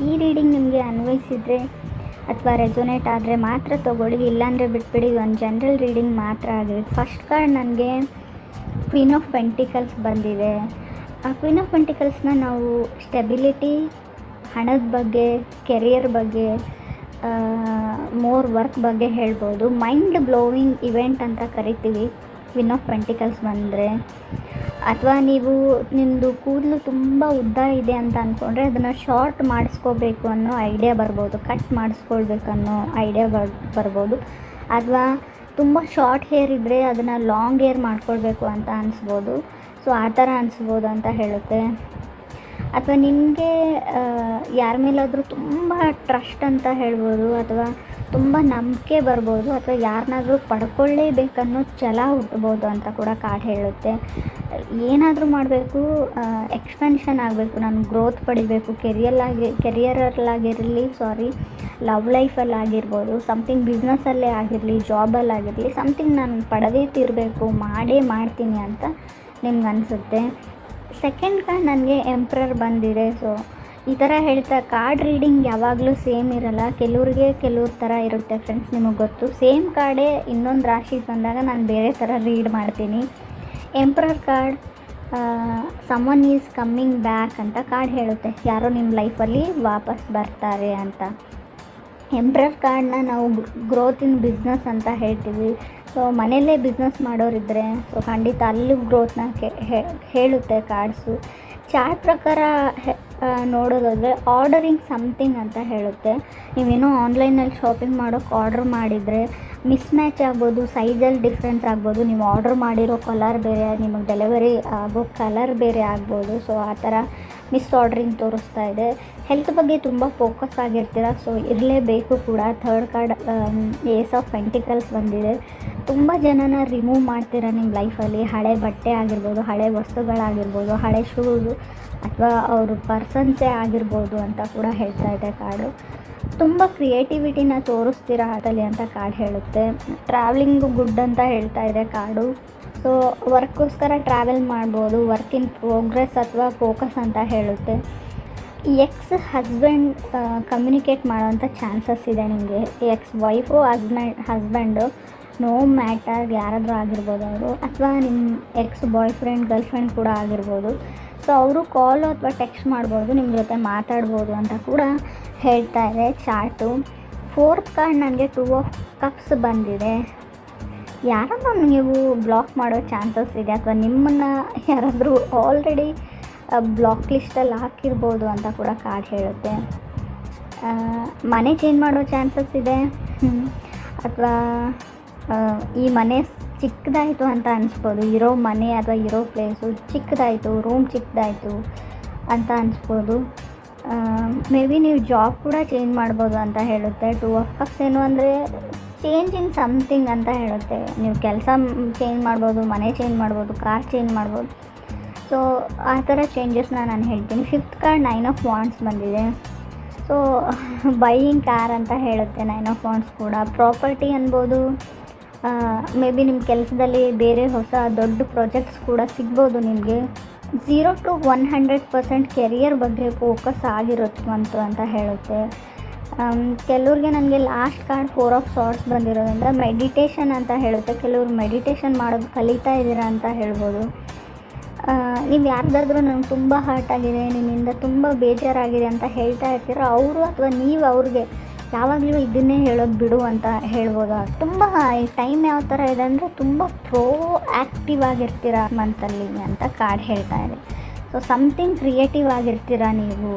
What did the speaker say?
ಈ ರೀಡಿಂಗ್ ನಿಮಗೆ ಅನ್ವಯಿಸಿದರೆ ಅಥವಾ ರೆಸೊನೇಟ್ ಆದರೆ ಮಾತ್ರ ತೊಗೊಳ್ಳಿ, ಇಲ್ಲಾಂದರೆ ಬಿಟ್ಬಿಡಿ. ಒಂದು ಜನರಲ್ ರೀಡಿಂಗ್ ಮಾತ್ರ ಆಗಿದೆ. ಫಸ್ಟ್ ಕಾರ್ಡ್ ನನಗೆ ಕ್ವೀನ್ ಆಫ್ ಪೆಂಟಿಕಲ್ಸ್ ಬಂದಿದೆ. ಆ ಕ್ವೀನ್ ಆಫ್ ಪೆಂಟಿಕಲ್ಸ್ನ ನಾವು ಸ್ಟೆಬಿಲಿಟಿ, ಹಣದ ಬಗ್ಗೆ, ಕೆರಿಯರ್ ಬಗ್ಗೆ, ಮೋರ್ ವರ್ಕ್ ಬಗ್ಗೆ ಹೇಳ್ಬೋದು. ಮೈಂಡ್ ಬ್ಲೋವಿಂಗ್ ಇವೆಂಟ್ ಅಂತ ಕರಿತೀವಿ ಕ್ವೀನ್ ಆಫ್ ಪೆಂಟಿಕಲ್ಸ್ ಬಂದರೆ. ಅಥವಾ ನೀವು ನಿಮ್ಮದು ಕೂದಲು ತುಂಬ ಉದ್ದ ಇದೆ ಅಂತ ಅಂದ್ಕೊಂಡ್ರೆ ಅದನ್ನು ಶಾರ್ಟ್ ಮಾಡಿಸ್ಕೋಬೇಕು ಅನ್ನೋ ಐಡಿಯಾ ಬರ್ಬೋದು, ಕಟ್ ಮಾಡಿಸ್ಕೊಳ್ಬೇಕು ಅನ್ನೋ ಐಡಿಯಾ ಬರ್ಬೋದು. ಅಥವಾ ತುಂಬ ಶಾರ್ಟ್ ಹೇರ್ ಇದ್ದರೆ ಅದನ್ನು ಲಾಂಗ್ ಹೇರ್ ಮಾಡ್ಕೊಳ್ಬೇಕು ಅಂತ ಅನಿಸ್ಬೋದು. ಸೊ ಆ ಥರ ಅನಿಸ್ಬೋದು ಅಂತ ಹೇಳುತ್ತೆ. ಅಥವಾ ನಿಮಗೆ ಯಾರ ಮೇಲಾದರೂ ತುಂಬ ಟ್ರಸ್ಟ್ ಅಂತ ಹೇಳ್ಬೋದು, ಅಥವಾ ತುಂಬ ನಂಬಿಕೆ ಬರ್ಬೋದು, ಅಥವಾ ಯಾರನ್ನಾದ್ರೂ ಪಡ್ಕೊಳ್ಳೇಬೇಕನ್ನೋ ಛಲ ಹುಟ್ಟಬೋದು ಅಂತ ಕೂಡ ಕಾರ್ಡ್ ಹೇಳುತ್ತೆ. ಏನಾದರೂ ಮಾಡಬೇಕು, ಎಕ್ಸ್ಪೆನ್ಷನ್ ಆಗಬೇಕು, ನಾನು ಗ್ರೋತ್ ಪಡಿಬೇಕು, ಕೆರಿಯರಲ್ಲಾಗಿರಲಿ, ಲವ್ ಲೈಫಲ್ಲಾಗಿರ್ಬೋದು, ಸಮಥಿಂಗ್ ಬಿಸ್ನೆಸ್ಸಲ್ಲೇ ಆಗಿರಲಿ, ಜಾಬಲ್ಲಾಗಿರಲಿ, ಸಮಥಿಂಗ್ ನಾನು ಪಡೆದೇ ತೀರಬೇಕು, ಮಾಡೇ ಮಾಡ್ತೀನಿ ಅಂತ ನಿಮ್ಗೆ ಅನಿಸುತ್ತೆ. ಸೆಕೆಂಡ್ ಕಾರ್ಡ್ ನನಗೆ ಎಂಪ್ರರ್ ಬಂದಿದೆ. ಸೊ ಈ ಥರ ಹೇಳ್ತಾ ಕಾರ್ಡ್ ರೀಡಿಂಗ್ ಯಾವಾಗಲೂ ಸೇಮ್ ಇರೋಲ್ಲ, ಕೆಲವ್ರಿಗೆ ಕೆಲವ್ರ ಥರ ಇರುತ್ತೆ ಫ್ರೆಂಡ್ಸ್, ನಿಮಗೆ ಗೊತ್ತು. ಸೇಮ್ ಕಾರ್ಡೇ ಇನ್ನೊಂದು ರಾಶಿಗೆ ಬಂದಾಗ ನಾನು ಬೇರೆ ಥರ ರೀಡ್ ಮಾಡ್ತೀನಿ. Emperor card summon is coming back ಅಂತ ಕಾರ್ಡ್ ಹೇಳುತ್ತೆ, ಯಾರೋ ನಿಮ್ಮ ಲೈಫಲ್ಲಿ ವಾಪಸ್ ಬರ್ತಾರೆ ಅಂತ. ಎಂಪ್ರರ್ ಕಾರ್ಡನ್ನ ನಾವು ಗ್ರೋತ್ ಇನ್ ಬಿಸ್ನೆಸ್ ಅಂತ ಹೇಳ್ತೀವಿ. ಸೊ ಮನೆಯಲ್ಲೇ ಬಿಸ್ನೆಸ್ ಮಾಡೋರಿದ್ದರೆ ಸೊ ಖಂಡಿತ ಅಲ್ಲೂ ಗ್ರೋತ್ನ ಹೇಳುತ್ತೆ ಕಾರ್ಡ್ಸು. ಚಾರ್ಟ್ ಪ್ರಕಾರ ನೋಡೋದಾದರೆ ಆರ್ಡರಿಂಗ್ ಸಮಥಿಂಗ್ ಅಂತ ಹೇಳುತ್ತೆ. ನೀವೇನೋ ಆನ್ಲೈನಲ್ಲಿ ಶಾಪಿಂಗ್ ಮಾಡೋಕ್ಕೆ ಆರ್ಡ್ರ್ ಮಾಡಿದರೆ ಮಿಸ್ ಮ್ಯಾಚ್ ಆಗ್ಬೋದು, ಸೈಜಲ್ಲಿ ಡಿಫ್ರೆನ್ಸ್ ಆಗ್ಬೋದು, ನೀವು ಆರ್ಡ್ರ್ ಮಾಡಿರೋ ಕಲರ್ ಬೇರೆ, ನಿಮಗೆ ಡೆಲಿವರಿ ಆಗೋ ಕಲರ್ ಬೇರೆ ಆಗ್ಬೋದು. ಸೊ ಆ ಥರ ಮಿಸ್ ಆರ್ಡ್ರಿಂಗ್ ತೋರಿಸ್ತಾ ಇದೆ. ಹೆಲ್ತ್ ಬಗ್ಗೆ ತುಂಬ ಫೋಕಸ್ ಆಗಿರ್ತೀರ, ಸೊ ಇರಲೇಬೇಕು ಕೂಡ. Third card ace of pentacles ಬಂದಿದೆ. ತುಂಬ ಜನನ ರಿಮೂವ್ ಮಾಡ್ತೀರಾ ನಿಮ್ಮ ಲೈಫಲ್ಲಿ. ಹಳೆ ಬಟ್ಟೆ ಆಗಿರ್ಬೋದು, ಹಳೆ ವಸ್ತುಗಳಾಗಿರ್ಬೋದು, ಹಳೆ ಶೂಸು, ಅಥವಾ ಅವರು ಪರ್ಸನ್ಸೇ ಆಗಿರ್ಬೋದು ಅಂತ ಕೂಡ ಹೇಳ್ತಾ ಇದೆ ಕಾರ್ಡು. ತುಂಬ ಕ್ರಿಯೇಟಿವಿಟಿನ ತೋರಿಸ್ತೀರಾ ಅದರಲ್ಲಿ ಅಂತ ಕಾರ್ಡ್ ಹೇಳುತ್ತೆ. ಟ್ರಾವೆಲಿಂಗು ಗುಡ್ ಅಂತ ಹೇಳ್ತಾ ಇದೆ ಕಾರ್ಡು. ಸೊ ವರ್ಕ್ಗೋಸ್ಕರ ಟ್ರಾವೆಲ್ ಮಾಡ್ಬೋದು, ವರ್ಕ್ ಇನ್ ಪ್ರೋಗ್ರೆಸ್ ಅಥವಾ ಫೋಕಸ್ ಅಂತ ಹೇಳುತ್ತೆ. ಎಕ್ಸ್ ಹಸ್ಬೆಂಡ್ ಕಮ್ಯುನಿಕೇಟ್ ಮಾಡೋವಂಥ ಚಾನ್ಸಸ್ ಇದೆ ನಿಮಗೆ. Ex wife husband no matter ಯಾರಾದರೂ ಆಗಿರ್ಬೋದು ಅವರು, ಅಥವಾ ನಿಮ್ಮ ex boyfriend girlfriend ಕೂಡ ಆಗಿರ್ಬೋದು. ಸೊ ಅವರು ಕಾಲು ಅಥವಾ ಟೆಕ್ಸ್ಟ್ ಮಾಡ್ಬೋದು, ನಿಮ್ಮ ಜೊತೆ ಮಾತಾಡ್ಬೋದು ಅಂತ ಕೂಡ ಹೇಳ್ತಾ ಇದೆ ಚಾರ್ಟು. ಫೋರ್ತ್ ಕಾರ್ಡ್ ನನಗೆ 2 ಆಫ್ ಕಪ್ಸ್ ಬಂದಿದೆ. ಯಾರನ್ನು ನೀವು ಬ್ಲಾಕ್ ಮಾಡೋ ಚಾನ್ಸಸ್ ಇದೆ, ಅಥವಾ ನಿಮ್ಮನ್ನು ಯಾರಾದರೂ ಆಲ್ರೆಡಿ ಬ್ಲಾಕ್ ಲಿಸ್ಟಲ್ಲಿ ಹಾಕಿರ್ಬೋದು ಅಂತ ಕೂಡ ಕಾರ್ಡ್ ಹೇಳುತ್ತೆ. ಮನೆ ಚೇಂಜ್ ಮಾಡೋ ಚಾನ್ಸಸ್ ಇದೆ, ಅಥವಾ ಈ ಮನೆ ಚಿಕ್ಕದಾಯಿತು ಅಂತ ಅನಿಸ್ಬೋದು. ಇರೋ ಮನೆ ಅಥವಾ ಇರೋ ಪ್ಲೇಸು ಚಿಕ್ಕದಾಯಿತು, ರೂಮ್ ಚಿಕ್ಕದಾಯಿತು ಅಂತ ಅನಿಸ್ಬೋದು. ಮೇ ಬಿ ನೀವು ಜಾಬ್ ಕೂಡ ಚೇಂಜ್ ಮಾಡ್ಬೋದು ಅಂತ ಹೇಳುತ್ತೆ. 2 ಆಫ್ ಕಪ್ಸ್ ಏನು ಅಂದರೆ ಚೇಂಜ್ ಇನ್ ಸಮಥಿಂಗ್ ಅಂತ ಹೇಳುತ್ತೆ. ನೀವು ಕೆಲಸ ಚೇಂಜ್ ಮಾಡ್ಬೋದು, ಮನೆ ಚೇಂಜ್ ಮಾಡ್ಬೋದು, ಕಾರ್ ಚೇಂಜ್ ಮಾಡ್ಬೋದು. ಸೊ ಆ ಥರ ಚೇಂಜಸ್ನ ನಾನು ಹೇಳ್ತೀನಿ. ಫಿಫ್ತ್ ಕಾರ್ಡ್ 9 ಆಫ್ ವಾಂಡ್ಸ್ ಬಂದಿದೆ. ಸೊ ಬೈಯಿಂಗ್ ಕಾರ್ ಅಂತ ಹೇಳುತ್ತೆ 9 ಆಫ್ ವಾಂಡ್ಸ್ ಕೂಡ. ಪ್ರಾಪರ್ಟಿ ಅನ್ಬೋದು, ಮೇ ಬಿ ನಿಮ್ಮ ಕೆಲಸದಲ್ಲಿ ಬೇರೆ ಹೊಸ ದೊಡ್ಡ ಪ್ರಾಜೆಕ್ಟ್ಸ್ ಕೂಡ ಸಿಗ್ಬೋದು ನಿಮಗೆ. 0 to 100% ಕೆರಿಯರ್ ಬಗ್ಗೆ ಫೋಕಸ್ ಆಗಿರುತ್ತಂತು ಅಂತ ಹೇಳುತ್ತೆ. ಕೆಲವ್ರಿಗೆ ನನಗೆ ಲಾಸ್ಟ್ ಕಾರ್ಡ್ 4 ಆಫ್ ಸಾರ್ಟ್ಸ್ ಬಂದಿರೋದ್ರಿಂದ ಮೆಡಿಟೇಷನ್ ಅಂತ ಹೇಳುತ್ತೆ. ಕೆಲವರು ಮೆಡಿಟೇಷನ್ ಮಾಡೋದು ಕಲಿತಾ ಇದ್ದೀರಾ ಅಂತ ಹೇಳ್ಬೋದು. ನೀವು ಯಾರ್ದಾದ್ರೂ ನನಗೆ ತುಂಬ ಹರ್ಟ್ ಆಗಿದೆ, ನಿಮ್ಮಿಂದ ತುಂಬ ಬೇಜಾರಾಗಿದೆ ಅಂತ ಹೇಳ್ತಾ ಇರ್ತೀರ, ಅವರು ಅಥವಾ ನೀವು ಅವ್ರಿಗೆ ಯಾವಾಗಲೂ ಇದನ್ನೇ ಹೇಳೋದು ಬಿಡು ಅಂತ ಹೇಳ್ಬೋದು. ತುಂಬ ಈ ಟೈಮ್ ಯಾವ ಥರ ಇದೆ ಅಂದರೆ ತುಂಬ ಆ್ಯಕ್ಟಿವ್ ಆಗಿರ್ತೀರ ಮಂತಲ್ಲಿ ಅಂತ ಕಾರ್ಡ್ ಹೇಳ್ತಾ ಇದೆ. ಸೊ ಸಮಥಿಂಗ್ ಕ್ರಿಯೇಟಿವ್ ಆಗಿರ್ತೀರ ನೀವು.